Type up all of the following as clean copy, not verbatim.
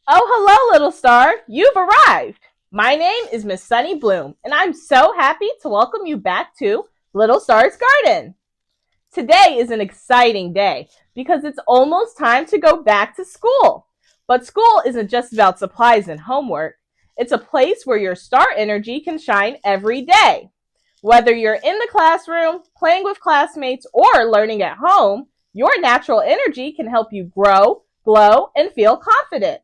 Oh, hello, little star. You've arrived. My name is Miss Sunny Bloom, and I'm so happy to welcome you back to Little Star's Garden. Today is an exciting day because it's almost time to go back to school. But school isn't just about supplies and homework. It's a place where your star energy can shine every day. Whether you're in the classroom, playing with classmates, or learning at home, your natural energy can help you grow, glow, and feel confident.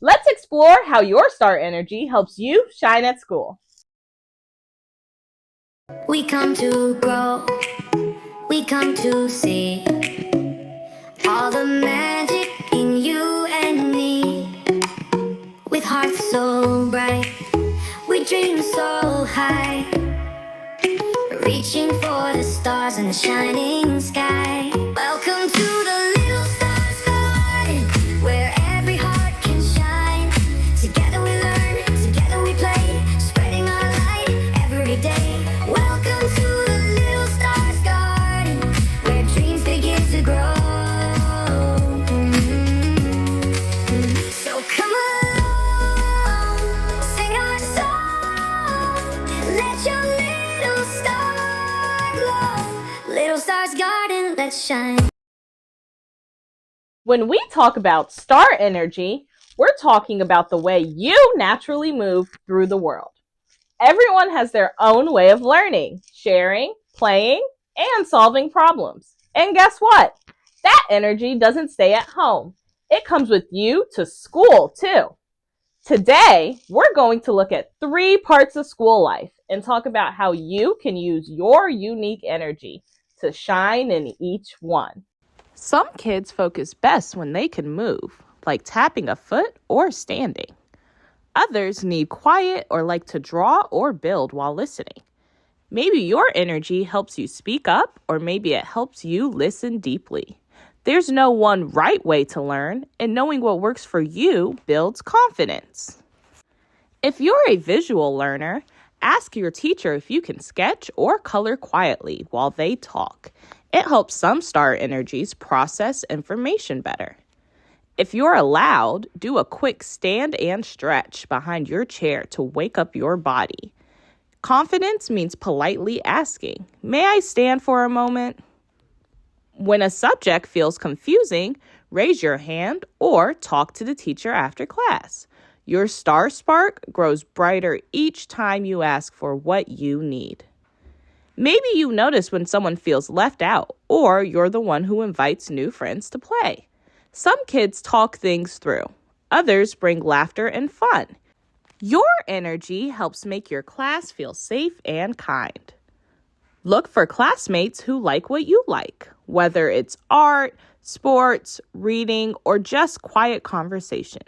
Let's explore how your star energy helps you shine at school. We come to grow, we come to see all the magic in you and me. With hearts so bright, we dream so high, reaching for the stars in the shining sky. Welcome to the little stars garden, where every heart can shine. Together we learn, together we play, spreading our light every day. Welcome to the little stars garden, where dreams begin to grow. So come along, sing our song, let your little star glow. Little stars garden, let's shine. When we talk about star energy, we're talking about the way you naturally move through the world. Everyone has their own way of learning, sharing, playing, and solving problems. And guess what? That energy doesn't stay at home. It comes with you to school, too. Today, we're going to look at 3 parts of school life and talk about how you can use your unique energy to shine in each one. Some kids focus best when they can move, like tapping a foot or standing. Others need quiet or like to draw or build while listening. Maybe your energy helps you speak up, or maybe it helps you listen deeply. There's no one right way to learn, and knowing what works for you builds confidence. If you're a visual learner, ask your teacher if you can sketch or color quietly while they talk. It helps some star energies process information better. If you're allowed, do a quick stand and stretch behind your chair to wake up your body. Confidence means politely asking, "May I stand for a moment?" When a subject feels confusing, raise your hand or talk to the teacher after class. Your star spark grows brighter each time you ask for what you need. Maybe you notice when someone feels left out, or you're the one who invites new friends to play. Some kids talk things through. Others bring laughter and fun. Your energy helps make your class feel safe and kind. Look for classmates who like what you like, whether it's art, sports, reading, or just quiet conversation.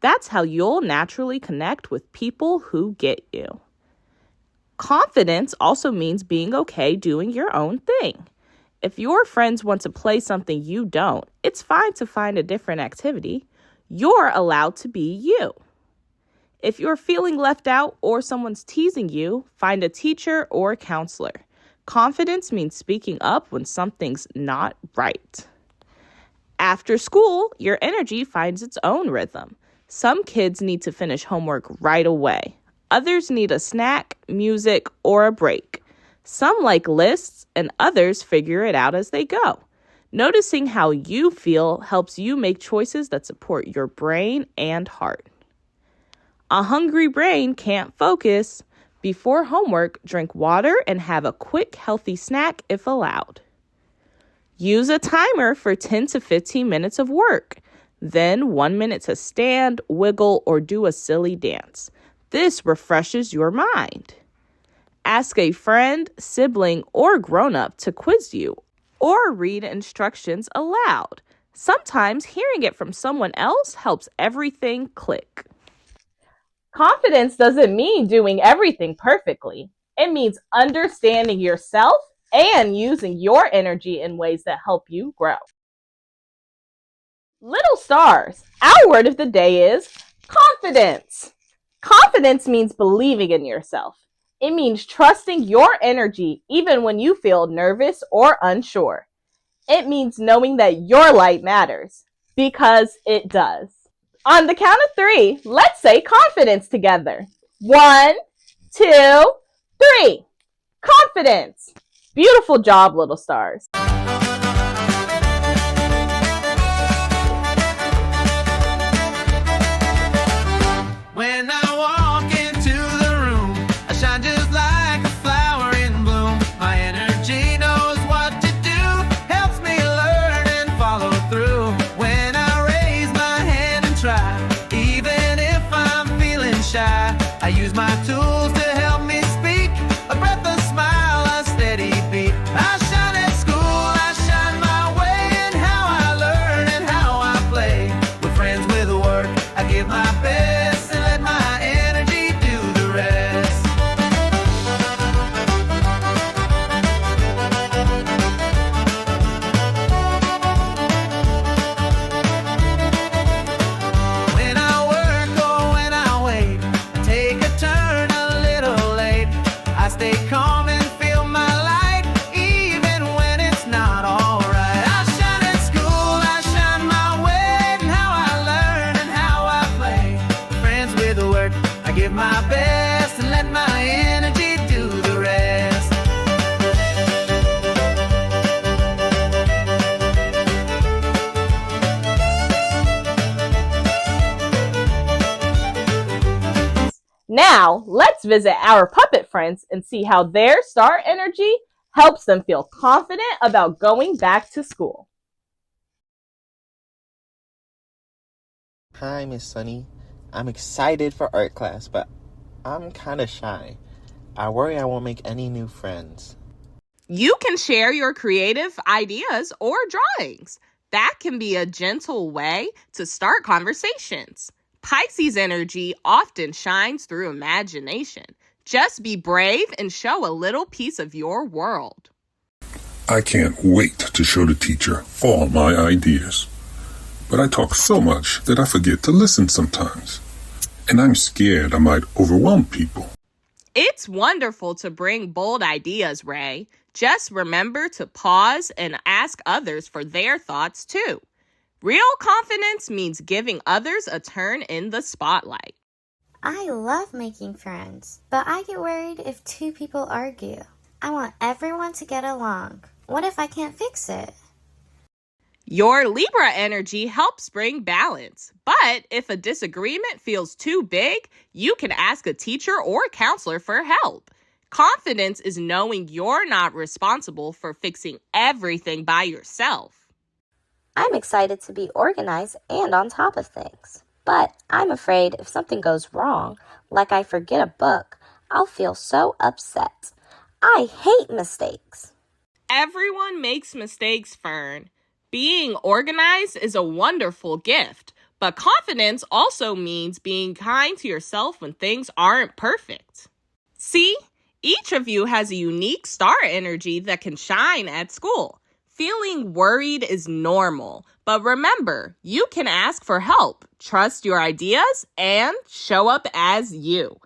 That's how you'll naturally connect with people who get you. Confidence also means being okay doing your own thing. If your friends want to play something you don't, it's fine to find a different activity. You're allowed to be you. If you're feeling left out or someone's teasing you, find a teacher or counselor. Confidence means speaking up when something's not right. After school, your energy finds its own rhythm. Some kids need to finish homework right away. Others need a snack, music, or a break. Some like lists, and others figure it out as they go. Noticing how you feel helps you make choices that support your brain and heart. A hungry brain can't focus. Before homework, drink water and have a quick, healthy snack if allowed. Use a timer for 10 to 15 minutes of work. Then 1 minute to stand, wiggle, or do a silly dance. This refreshes your mind. Ask a friend, sibling, or grown-up to quiz you, or read instructions aloud. Sometimes hearing it from someone else helps everything click. Confidence doesn't mean doing everything perfectly. It means understanding yourself and using your energy in ways that help you grow. Little stars, our word of the day is confidence. Confidence means believing in yourself. It means trusting your energy even when you feel nervous or unsure. It means knowing that your light matters, because it does. On the count of 3, let's say confidence together. 1, 2, 3. Confidence. Beautiful job, little stars. When I walk into the room, I shine just like a flower in bloom. My energy knows what to do, helps me learn and follow through. When I raise my hand and try, even if I'm feeling shy, I use my tools to help me speak. A breath, a smile, a steady beat. I shine at school, I shine my way in how I learn and how I play. With friends, with work, I give my best. My best and let my energy do the rest. Now, let's visit our puppet friends and see how their star energy helps them feel confident about going back to school. Hi, Miss Sunny. I'm excited for art class, but I'm kind of shy. I worry I won't make any new friends. You can share your creative ideas or drawings. That can be a gentle way to start conversations. Pisces energy often shines through imagination. Just be brave and show a little piece of your world. I can't wait to show the teacher all my ideas. But I talk so much that I forget to listen sometimes. And I'm scared I might overwhelm people. It's wonderful to bring bold ideas, Ray. Just remember to pause and ask others for their thoughts, too. Real confidence means giving others a turn in the spotlight. I love making friends, but I get worried if 2 people argue. I want everyone to get along. What if I can't fix it? Your Libra energy helps bring balance, but if a disagreement feels too big, you can ask a teacher or counselor for help. Confidence is knowing you're not responsible for fixing everything by yourself. I'm excited to be organized and on top of things, but I'm afraid if something goes wrong, like I forget a book, I'll feel so upset. I hate mistakes. Everyone makes mistakes, Fern. Being organized is a wonderful gift, but confidence also means being kind to yourself when things aren't perfect. See, each of you has a unique star energy that can shine at school. Feeling worried is normal, but remember, you can ask for help, trust your ideas, and show up as you.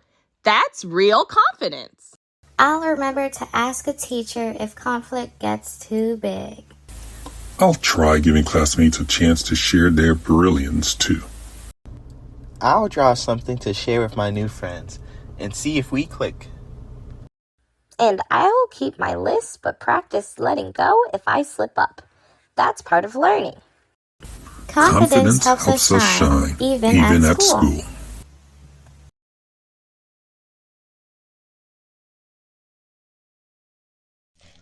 That's real confidence. I'll remember to ask a teacher if conflict gets too big. I'll try giving classmates a chance to share their brilliance, too. I'll draw something to share with my new friends and see if we click. And I'll keep my list but practice letting go if I slip up. That's part of learning. Confidence helps us shine, even at school.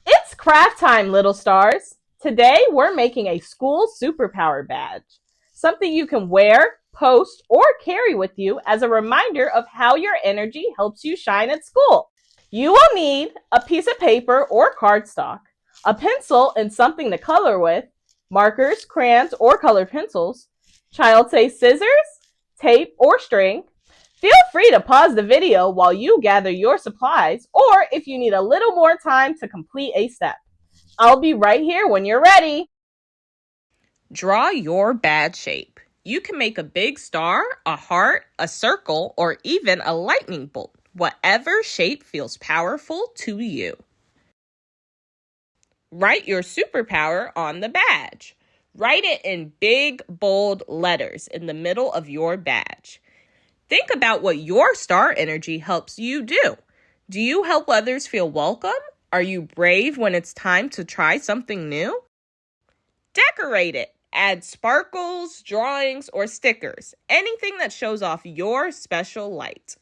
It's craft time, little stars. Today, we're making a school superpower badge, something you can wear, post, or carry with you as a reminder of how your energy helps you shine at school. You will need a piece of paper or cardstock, a pencil and something to color with, markers, crayons, or colored pencils, child-safe scissors, tape, or string. Feel free to pause the video while you gather your supplies, or if you need a little more time to complete a step. I'll be right here when you're ready. Draw your badge shape. You can make a big star, a heart, a circle, or even a lightning bolt. Whatever shape feels powerful to you. Write your superpower on the badge. Write it in big, bold letters in the middle of your badge. Think about what your star energy helps you do. Do you help others feel welcome? Are you brave when it's time to try something new? Decorate it. Add sparkles, drawings, or stickers. Anything that shows off your special light.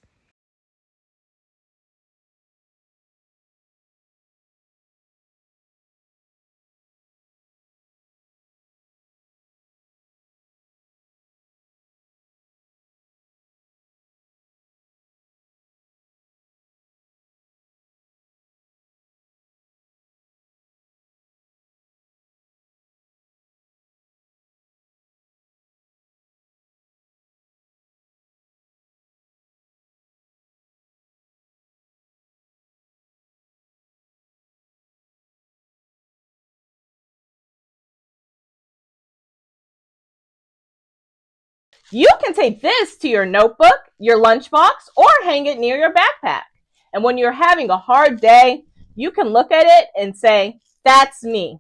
You can take this to your notebook, your lunchbox, or hang it near your backpack. And when you're having a hard day, you can look at it and say, that's me.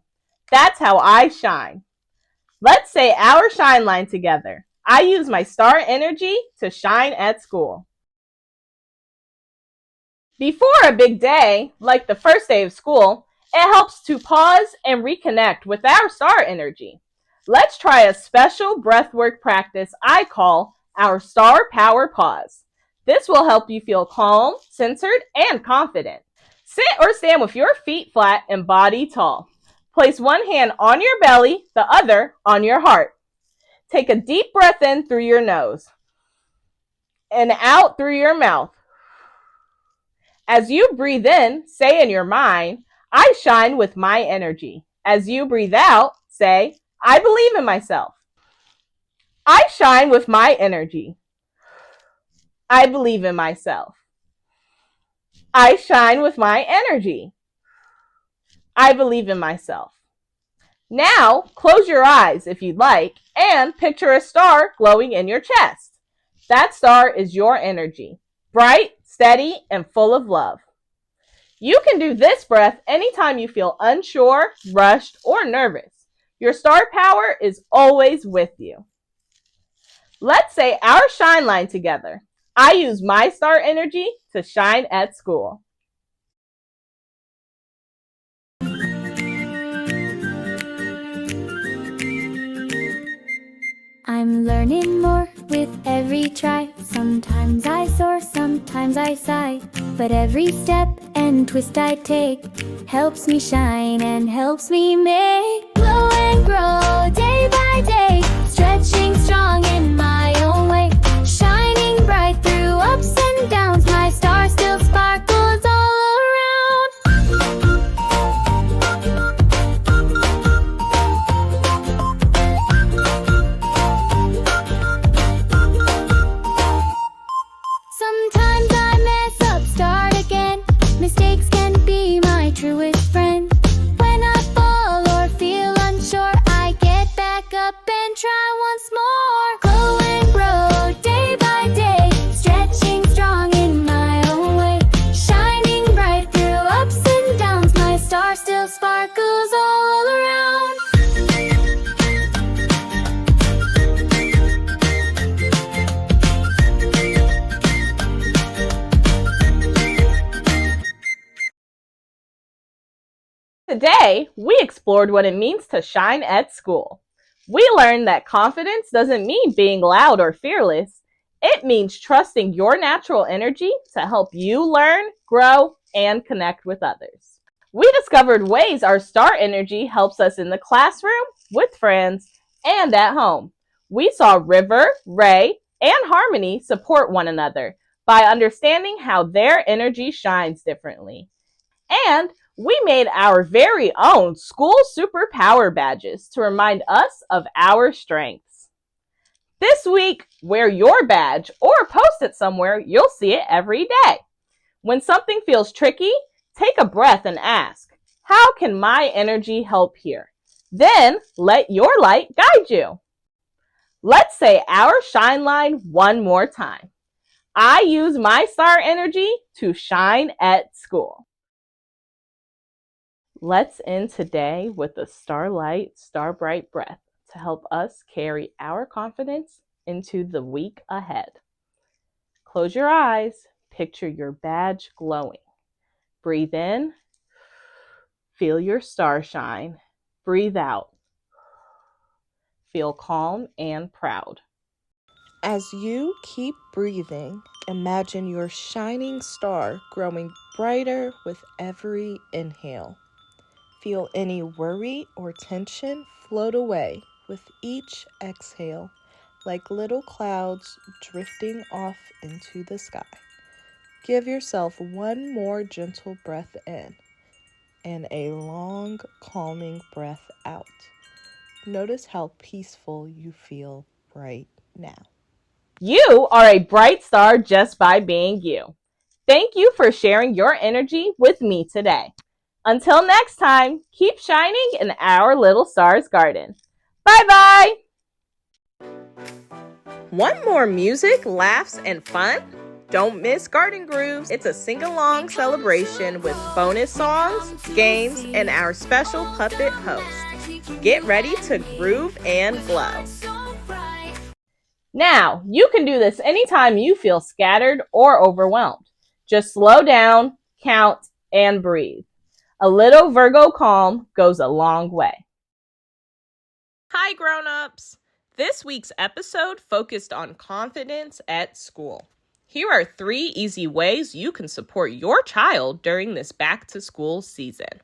That's how I shine. Let's say our shine line together. I use my star energy to shine at school. Before a big day, like the first day of school, it helps to pause and reconnect with our star energy. Let's try a special breathwork practice I call our Star Power Pause. This will help you feel calm, centered, and confident. Sit or stand with your feet flat and body tall. Place one hand on your belly, the other on your heart. Take a deep breath in through your nose and out through your mouth. As you breathe in, say in your mind, I shine with my energy. As you breathe out, say, I believe in myself. I shine with my energy. I believe in myself. I shine with my energy. I believe in myself. Now, close your eyes if you'd like and picture a star glowing in your chest. That star is your energy, bright, steady, and full of love. You can do this breath anytime you feel unsure, rushed, or nervous. Your star power is always with you. Let's say our shine line together. I use my star energy to shine at school. I'm learning more with every try. Sometimes I soar, sometimes I sigh. But every step and twist I take helps me shine and helps me make glow and grow day by day. Stretching strong in my own way. Shining bright through ups and downs. My star still sparkles all around. Sometimes I mess up, start again. Mistakes can be my truest friend. When I fall or feel unsure, I get back up and try once more. Glow and grow day by day. Stretching strong in my own way. Shining bright through ups and downs. My star still sparkles all around. Today, we explored what it means to shine at school. We learned that confidence doesn't mean being loud or fearless. It means trusting your natural energy to help you learn, grow, and connect with others. We discovered ways our star energy helps us in the classroom, with friends, and at home. We saw River, Ray, and Harmony support one another by understanding how their energy shines differently. And we made our very own school superpower badges to remind us of our strengths. This week, wear your badge or post it somewhere you'll see it every day. When something feels tricky, take a breath and ask, how can my energy help here? Then let your light guide you. Let's say our shine line one more time. I use my star energy to shine at school. Let's end today with a starlight, star bright breath to help us carry our confidence into the week ahead. Close your eyes, picture your badge glowing. Breathe in, feel your star shine. Breathe out, feel calm and proud. As you keep breathing, imagine your shining star growing brighter with every inhale. Feel any worry or tension float away with each exhale, like little clouds drifting off into the sky. Give yourself one more gentle breath in and a long, calming breath out. Notice how peaceful you feel right now. You are a bright star just by being you. Thank you for sharing your energy with me today. Until next time, keep shining in our little star's garden. Bye-bye! Want more music, laughs, and fun? Don't miss Garden Grooves. It's a sing-along celebration with bonus songs, games, and our special puppet host. Get ready to groove and glow. Now, you can do this anytime you feel scattered or overwhelmed. Just slow down, count, and breathe. A little Virgo calm goes a long way. Hi, grown-ups! This week's episode focused on confidence at school. Here are 3 easy ways you can support your child during this back-to-school season.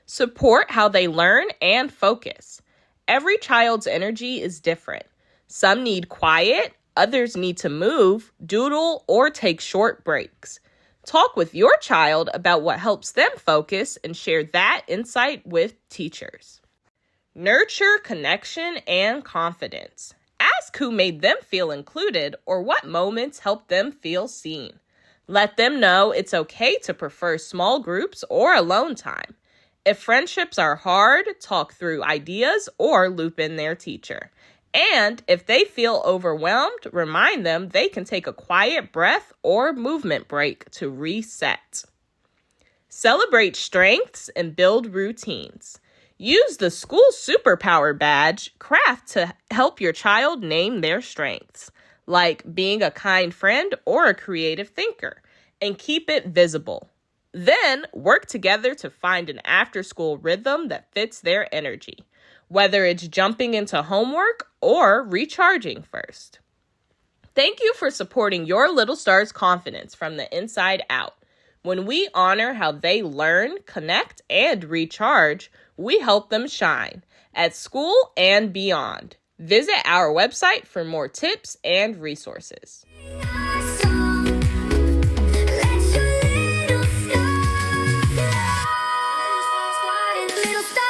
Support how they learn and focus. Every child's energy is different. Some need quiet, others need to move, doodle, or take short breaks. Talk with your child about what helps them focus and share that insight with teachers. Nurture connection and confidence. Ask who made them feel included or what moments helped them feel seen. Let them know it's okay to prefer small groups or alone time. If friendships are hard, talk through ideas or loop in their teacher. And if they feel overwhelmed, remind them they can take a quiet breath or movement break to reset. Celebrate strengths and build routines. Use the school Superpower badge craft to help your child name their strengths, like being a kind friend or a creative thinker, and keep it visible. Then work together to find an after-school rhythm that fits their energy, whether it's jumping into homework or recharging first. Thank you for supporting your little star's confidence from the inside out. When we honor how they learn, connect, and recharge, we help them shine at school and beyond. Visit our website for more tips and resources. Little star.